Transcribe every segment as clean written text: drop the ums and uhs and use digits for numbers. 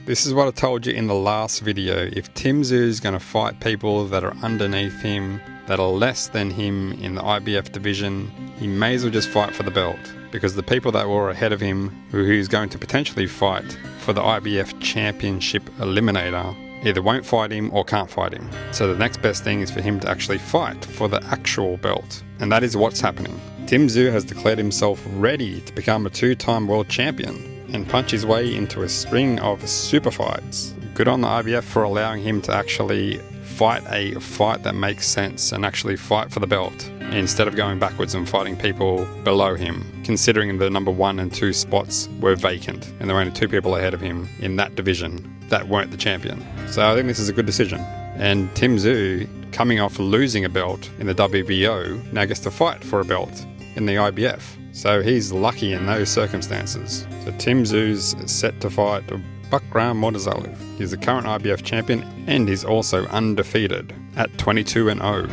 This is what I told you in the last video. If Tszyu is going to fight people that are underneath him, that are less than him in the IBF division, he may as well just fight for the belt. Because the people that were ahead of him, who he's going to potentially fight for the IBF Championship Eliminator, either won't fight him or can't fight him. So the next best thing is for him to actually fight for the actual belt. And that is what's happening. Tszyu has declared himself ready to become a 2-time world champion and punch his way into a string of super fights. Good on the IBF for allowing him to actually fight a fight that makes sense and actually fight for the belt instead of going backwards and fighting people below him, considering the number 1 and 2 spots were vacant and there were only 2 people ahead of him in that division that weren't the champion. So I think this is a good decision. And Tszyu, coming off losing a belt in the WBO, now gets to fight for a belt in the IBF. So he's lucky in those circumstances. So Tszyu's set to fight Bakhram Murtazaliev. He's the current IBF champion and he's also undefeated at 22-0.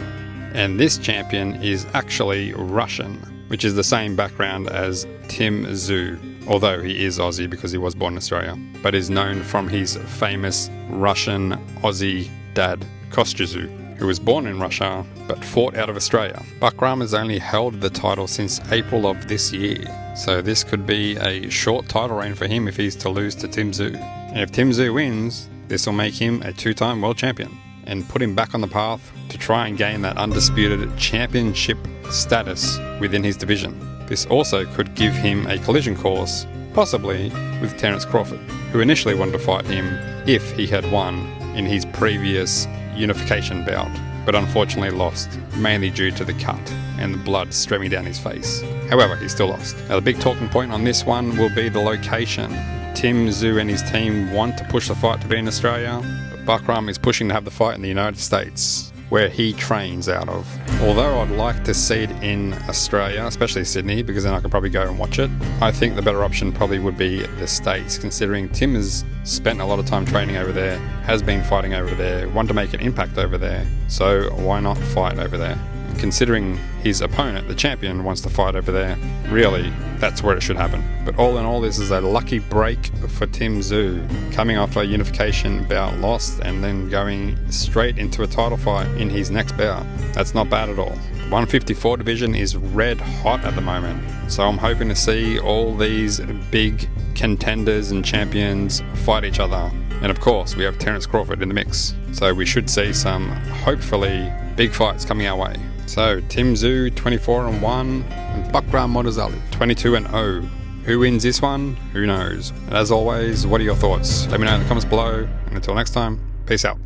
And this champion is actually Russian, which is the same background as Tszyu, although he is Aussie because he was born in Australia, but is known from his famous Russian Aussie dad, Tszyu, who was born in Russia but fought out of Australia. Bakhram has only held the title since April of this year, so this could be a short title reign for him if he's to lose to Tszyu. And if Tszyu wins, this will make him a 2-time world champion and put him back on the path to try and gain that undisputed championship status within his division. This also could give him a collision course, possibly with Terence Crawford, who initially wanted to fight him if he had won in his previous unification bout, but unfortunately lost, mainly due to the cut and the blood streaming down his face. However, he still lost. Now the big talking point on this one will be the location. Tszyu and his team want to push the fight to be in Australia, but Bakhram is pushing to have the fight in the United States, where he trains out of. Although I'd like to see it in Australia, especially Sydney, because then I could probably go and watch it, I think the better option probably would be the States, considering Tim has spent a lot of time training over there, has been fighting over there, wanted to make an impact over there, so why not fight over there? And considering his opponent, the champion, wants to fight over there, really, that's where it should happen. But all in all, this is a lucky break for Tszyu, coming off a unification bout lost and then going straight into a title fight in his next bout. That's not bad at all. The 154 division is red hot at the moment, so I'm hoping to see all these big contenders and champions fight each other. And of course, we have Terence Crawford in the mix, so we should see some, hopefully, big fights coming our way. So, Tszyu 24-1 and Bakhram Murtazaliev 22-0. Who wins this one? Who knows? And as always, what are your thoughts? Let me know in the comments below, and until next time, peace out.